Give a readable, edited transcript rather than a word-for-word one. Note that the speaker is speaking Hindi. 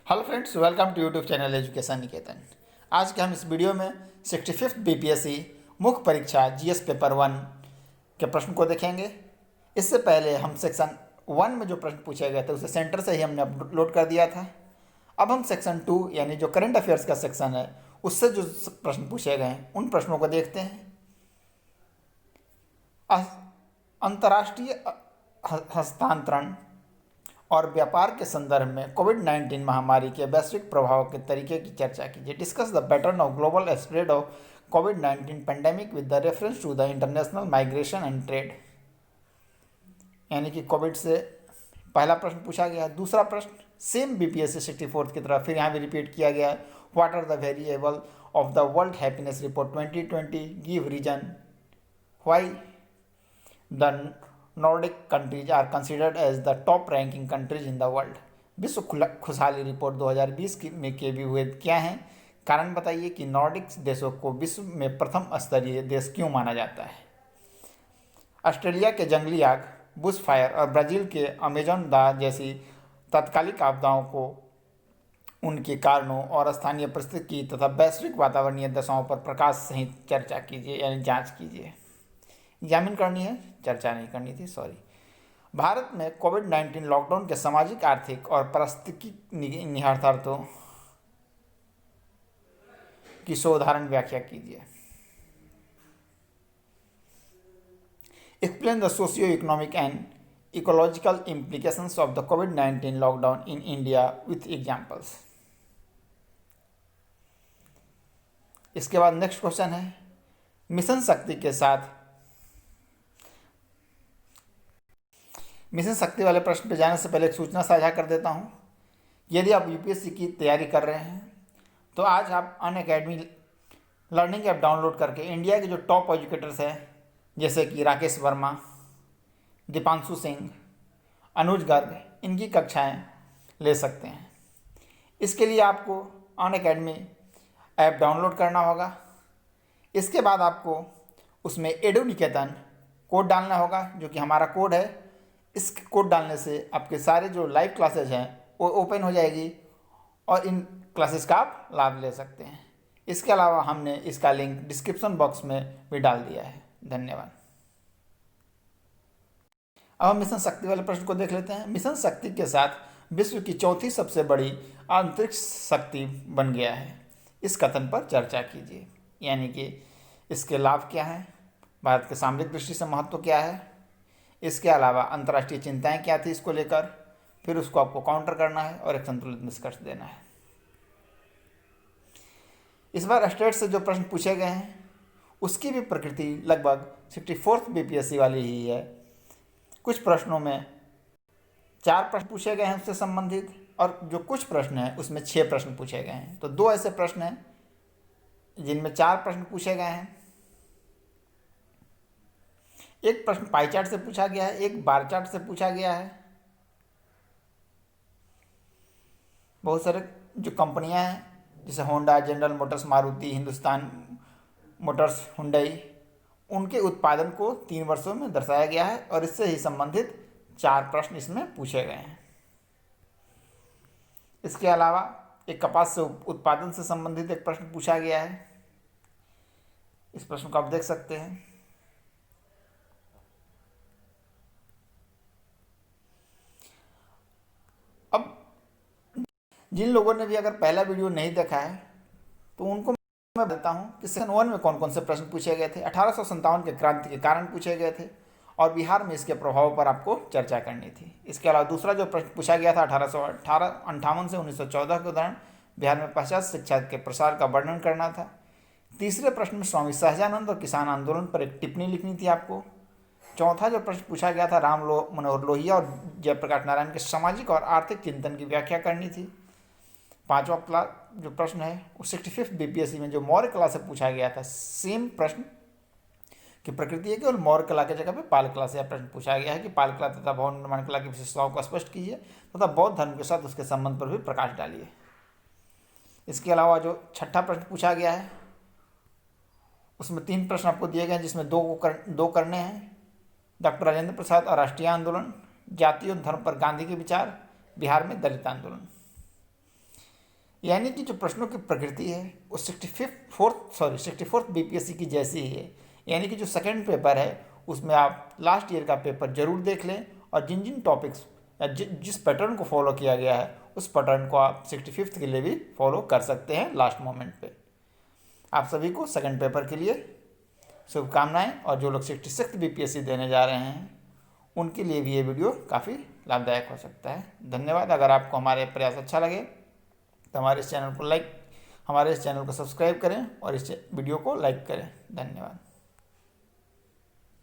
Hello friends, welcome to YouTube channel education Niketan. आज के हम इस वीडियो में 65th बीपीएससी मुख्य परीक्षा जीएस पेपर 1 के प्रश्न को देखेंगे। इससे पहले हम सेक्शन 1 में जो प्रश्न पूछे गए थे उसे सेंटर से ही हमने अपलोड कर दिया था। अब हम सेक्शन 2 यानी जो करंट अफेयर्स का सेक्शन है उससे जो प्रश्न पूछे गए हैं उन प्रश्नों को देखते हैं। अंतर्राष्ट्रीय हस्तांतरण और व्यापार के संदर्भ में कोविड-19 महामारी के वैश्विक प्रभाव के तरीके की चर्चा कीजिए। Discuss the pattern of global spread of कोविड-19 pandemic with the reference to the international migration and trade. यानी कि कोविड से पहला प्रश्न पूछा गया। दूसरा प्रश्न सेम बीपीएससी 64 की तरह फिर यहाँ भी रिपीट किया गया। What are the variable of the world happiness report 2020, give reason why the Nordic countries are considered as the top ranking countries in the world. विश्व खुशहाली रिपोर्ट 2020 में के भी हुए क्या हैं? कारण बताइए कि नॉर्डिक देशों को विश्व में प्रथम स्तरीय देश क्यों माना जाता है? ऑस्ट्रेलिया के जंगली आग, बुश फायर और ब्राज़ील के अमेजन दाह जैसी तात्कालिक आपदाओं को उनके कारणों और स्थानीय परिस्थिति तथा वैश्विक वातावरणीय दशाओं पर प्रकाश सहित चर्चा कीजिए, यानी जांच कीजिए। एग्जामिन करनी है, चर्चा नहीं करनी थी, सॉरी। भारत में कोविड-19 लॉकडाउन के सामाजिक, आर्थिक और पारिस्थितिक निहितार्थों की सोधारण व्याख्या कीजिए। Explain the socio economic and ecological implications of the covid lockdown in India with examples. इसके बाद नेक्स्ट क्वेश्चन है मिशन शक्ति वाले प्रश्न पे जाने से पहले एक सूचना साझा कर देता हूँ। यदि आप यूपीएससी की तैयारी कर रहे हैं तो आज आप अनअकैडमी लर्निंग ऐप डाउनलोड करके इंडिया के जो टॉप एजुकेटर्स हैं जैसे कि राकेश वर्मा, दीपांशु सिंह, अनुज गर्ग, इनकी कक्षाएं ले सकते हैं। इसके लिए आपको अनअकैडमी ऐप डाउनलोड करना होगा। इसके बाद आपको उसमें एडु निकेतन कोड डालना होगा, जो कि हमारा कोड है। इस कोड डालने से आपके सारे जो लाइव क्लासेज हैं वो ओपन हो जाएगी और इन क्लासेस का आप लाभ ले सकते हैं। इसके अलावा हमने इसका लिंक डिस्क्रिप्शन बॉक्स में भी डाल दिया है। धन्यवाद। अब हम मिशन शक्ति वाले प्रश्न को देख लेते हैं। मिशन शक्ति के साथ विश्व की चौथी सबसे बड़ी अंतरिक्ष शक्ति बन गया है। इस कथन पर चर्चा कीजिए, यानी कि इसके लाभ क्या हैं, भारत के सामरिक दृष्टि से महत्व क्या है, इसके अलावा अंतर्राष्ट्रीय चिंताएं क्या थी इसको लेकर, फिर उसको आपको काउंटर करना है और एक संतुलित निष्कर्ष देना है। इस बार स्टेट से जो प्रश्न पूछे गए हैं उसकी भी प्रकृति लगभग 64th बीपीएससी वाली ही है। कुछ प्रश्नों में 4 प्रश्न पूछे गए हैं उससे संबंधित, और जो कुछ प्रश्न हैं उसमें 6 प्रश्न पूछे गए हैं। तो 2 ऐसे प्रश्न हैं जिनमें 4 प्रश्न पूछे गए हैं। एक प्रश्न पाई चार्ट से पूछा गया है, एक बार चार्ट से पूछा गया है। बहुत सारे जो कंपनियां हैं जैसे Honda, general Motors, Maruti, Hindustan Motors, Hyundai, उनके उत्पादन को 3 वर्षों में दर्शाया गया है और इससे ही संबंधित 4 प्रश्न इसमें पूछे गए हैं। इसके अलावा एक कपास से उत्पादन से संबंधित एक प्रश्न पूछा गया है। इस प्रश्न को आप देख सकते हैं। अब जिन लोगों ने भी अगर पहला वीडियो नहीं देखा है तो उनको मैं बताता हूँ कि सेक्शन 1 में कौन कौन से प्रश्न पूछे गए थे। 1857 के क्रांति के कारण पूछे गए थे और बिहार में इसके प्रभाव पर आपको चर्चा करनी थी। इसके अलावा दूसरा जो प्रश्न पूछा गया था 1858 से 1914 के दौरान बिहार में पाश्चात्य शिक्षा के प्रसार का वर्णन करना था। तीसरे प्रश्न में स्वामी सहजानंद और किसान आंदोलन पर एक टिप्पणी लिखनी थी आपको। चौथा जो प्रश्न पूछा गया था मनोहर लोहिया और जयप्रकाश नारायण के सामाजिक और आर्थिक चिंतन की व्याख्या करनी थी। पांचवा जो प्रश्न है वो 65th बीपीएससी में जो मौर्य कला से पूछा गया था, सेम प्रश्न की प्रकृति है, केवल मौर्य कला के जगह पे पाल कला से प्रश्न पूछा गया है कि पाल कला तथा भवन निर्माण कला की विशेषताओं को स्पष्ट कीजिए तथा बौद्ध धर्म के साथ उसके संबंध पर भी प्रकाश डालिए। इसके अलावा जो छठा प्रश्न पूछा गया है उसमें 3 प्रश्न आपको दिए गए हैं, जिसमें 2 करने हैं। डॉक्टर राजेंद्र प्रसाद और राष्ट्रीय आंदोलन, जाति और धर्म पर गांधी के विचार, बिहार में दलित आंदोलन। यानी कि जो प्रश्नों की प्रकृति है वो 64th बीपीएससी की जैसी ही है। यानी कि जो सेकंड पेपर है उसमें आप लास्ट ईयर का पेपर जरूर देख लें, और जिन जिन टॉपिक्स या जिस पैटर्न को फॉलो किया गया है उस पैटर्न को आप 65th के लिए भी फॉलो कर सकते हैं लास्ट मोमेंट पे। आप सभी को सेकंड पेपर के लिए शुभकामनाएं, और जो लोग 66th बीपीएससी देने जा रहे हैं उनके लिए भी ये वीडियो काफ़ी लाभदायक हो सकता है। धन्यवाद। अगर आपको हमारे प्रयास अच्छा लगे तो हमारे इस चैनल को सब्सक्राइब करें और इस वीडियो को लाइक करें। धन्यवाद।